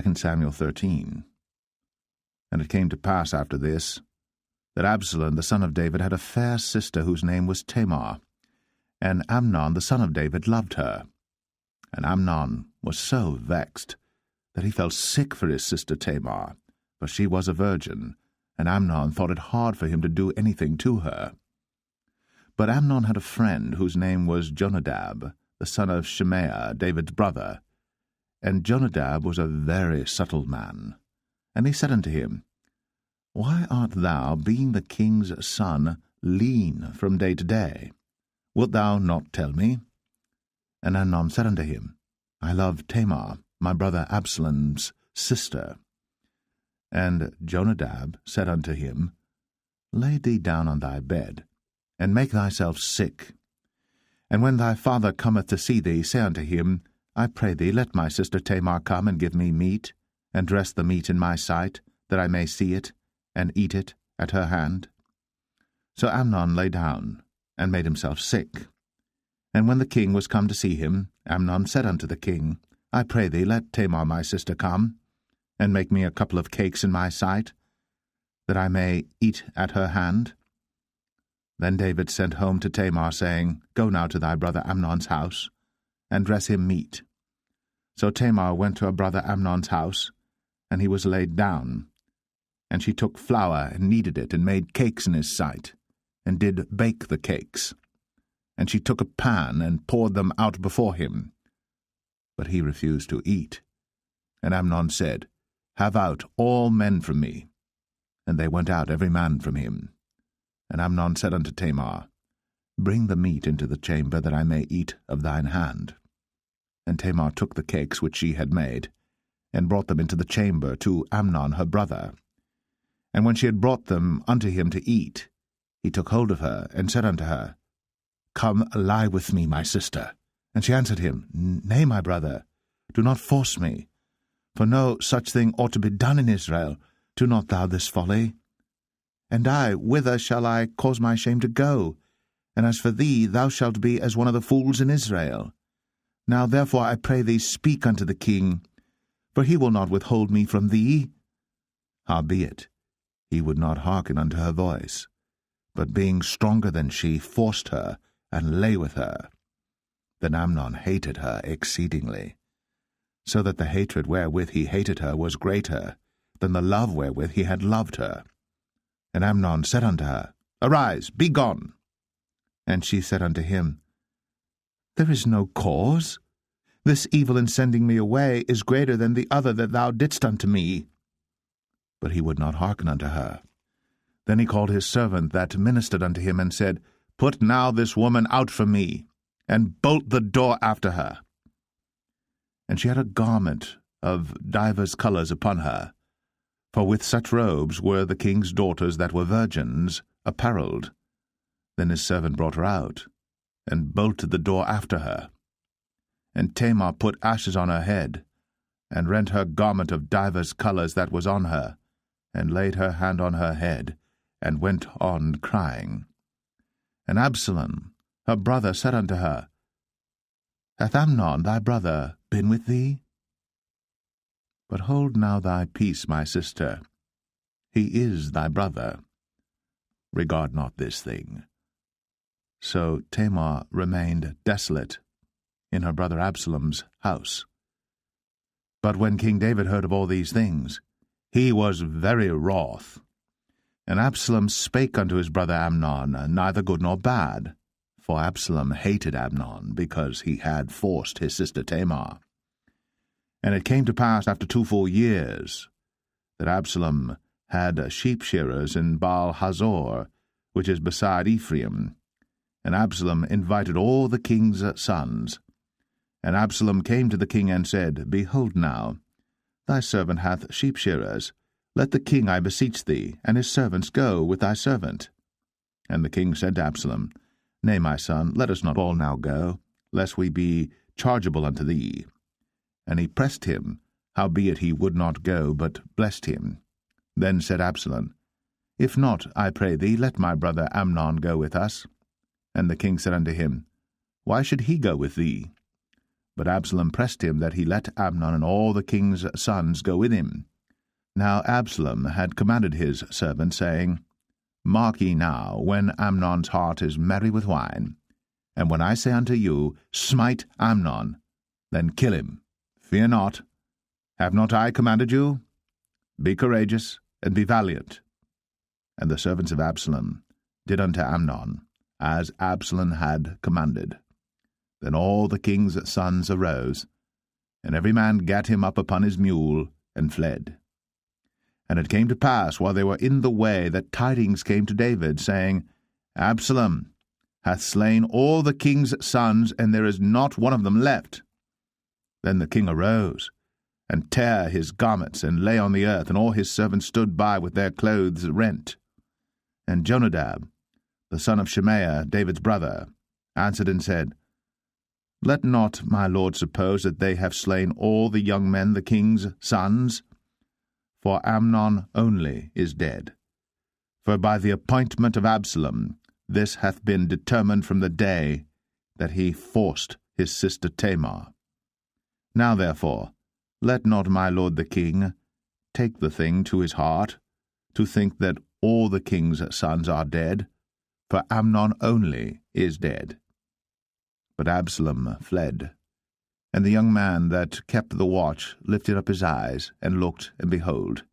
2 Samuel 13. And it came to pass after this, that Absalom the son of David had a fair sister whose name was Tamar, and Amnon the son of David loved her. And Amnon was so vexed that he felt sick for his sister Tamar, for she was a virgin, and Amnon thought it hard for him to do anything to her. But Amnon had a friend whose name was Jonadab, the son of Shimea, David's brother. And Jonadab was a very subtle man. And he said unto him, Why art thou, being the king's son, lean from day to day? Wilt thou not tell me? And Amnon said unto him, I love Tamar, my brother Absalom's sister. And Jonadab said unto him, Lay thee down on thy bed, and make thyself sick. And when thy father cometh to see thee, say unto him, I pray thee, let my sister Tamar come and give me meat, and dress the meat in my sight, that I may see it, and eat it at her hand. So Amnon lay down, and made himself sick. And when the king was come to see him, Amnon said unto the king, I pray thee, let Tamar my sister come, and make me a couple of cakes in my sight, that I may eat at her hand. Then David sent home to Tamar, saying, Go now to thy brother Amnon's house, and dress him meat. So Tamar went to her brother Amnon's house, and he was laid down. And she took flour, and kneaded it, and made cakes in his sight, and did bake the cakes. And she took a pan, and poured them out before him. But he refused to eat. And Amnon said, Have out all men from me. And they went out every man from him. And Amnon said unto Tamar, Bring the meat into the chamber, that I may eat of thine hand. And Tamar took the cakes which she had made, and brought them into the chamber to Amnon her brother. And when she had brought them unto him to eat, he took hold of her, and said unto her, Come, lie with me, my sister. And she answered him, Nay, my brother, do not force me. For no such thing ought to be done in Israel. Do not thou this folly. And I, whither shall I cause my shame to go? And as for thee, thou shalt be as one of the fools in Israel. Now therefore I pray thee, speak unto the king, for he will not withhold me from thee. Howbeit, he would not hearken unto her voice, but being stronger than she, forced her, and lay with her. Then Amnon hated her exceedingly, so that the hatred wherewith he hated her was greater than the love wherewith he had loved her. And Amnon said unto her, Arise, be gone. And she said unto him, There is no cause. This evil in sending me away is greater than the other that thou didst unto me. But he would not hearken unto her. Then he called his servant that ministered unto him, and said, Put now this woman out from me, and bolt the door after her. And she had a garment of divers colours upon her, for with such robes were the king's daughters that were virgins apparelled. Then his servant brought her out, and bolted the door after her. And Tamar put ashes on her head, and rent her garment of divers colours that was on her, and laid her hand on her head, and went on crying. And Absalom, her brother, said unto her, Hath Amnon thy brother been with thee? But hold now thy peace, my sister. He is thy brother. Regard not this thing. So Tamar remained desolate in her brother Absalom's house. But when King David heard of all these things, he was very wroth. And Absalom spake unto his brother Amnon, neither good nor bad, for Absalom hated Amnon, because he had forced his sister Tamar. And it came to pass after 2 full years that Absalom had sheepshearers in Baal hazor, which is beside Ephraim. And Absalom invited all the king's sons. And Absalom came to the king and said, Behold now, thy servant hath sheepshearers. Let the king, I beseech thee, and his servants go with thy servant. And the king said to Absalom, Nay, my son, let us not all now go, lest we be chargeable unto thee. And he pressed him, howbeit he would not go, but blessed him. Then said Absalom, If not, I pray thee, let my brother Amnon go with us. And the king said unto him, Why should he go with thee? But Absalom pressed him that he let Amnon and all the king's sons go with him. Now Absalom had commanded his servant, saying, Mark ye now, when Amnon's heart is merry with wine, and when I say unto you, Smite Amnon, then kill him. Fear not. Have not I commanded you? Be courageous, and be valiant. And the servants of Absalom did unto Amnon, as Absalom had commanded. Then all the king's sons arose, and every man gat him up upon his mule, and fled. And it came to pass, while they were in the way, that tidings came to David, saying, Absalom hath slain all the king's sons, and there is not one of them left. Then the king arose, and tare his garments, and lay on the earth, and all his servants stood by with their clothes rent. And Jonadab, the son of Shemaiah, David's brother, answered and said, Let not my lord suppose that they have slain all the young men, the king's sons, for Amnon only is dead. For by the appointment of Absalom this hath been determined from the day that he forced his sister Tamar. Now therefore, let not my lord the king take the thing to his heart, to think that all the king's sons are dead, for Amnon only is dead. But Absalom fled. And the young man that kept the watch lifted up his eyes, and looked, and behold,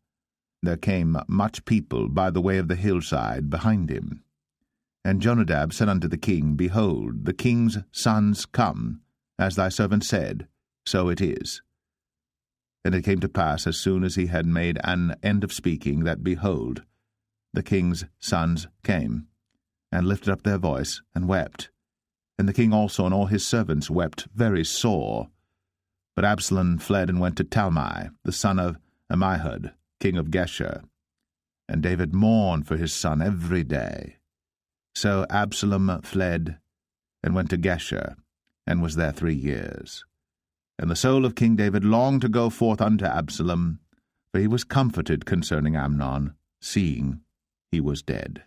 there came much people by the way of the hillside behind him. And Jonadab said unto the king, Behold, the king's sons come, as thy servant said, so it is. And it came to pass, as soon as he had made an end of speaking, that, behold, the king's sons came, and lifted up their voice, and wept. And the king also and all his servants wept very sore. But Absalom fled and went to Talmai, the son of Ammihud, king of Geshur. And David mourned for his son every day. So Absalom fled, and went to Geshur, and was there 3 years. And the soul of King David longed to go forth unto Absalom, for he was comforted concerning Amnon, seeing he was dead.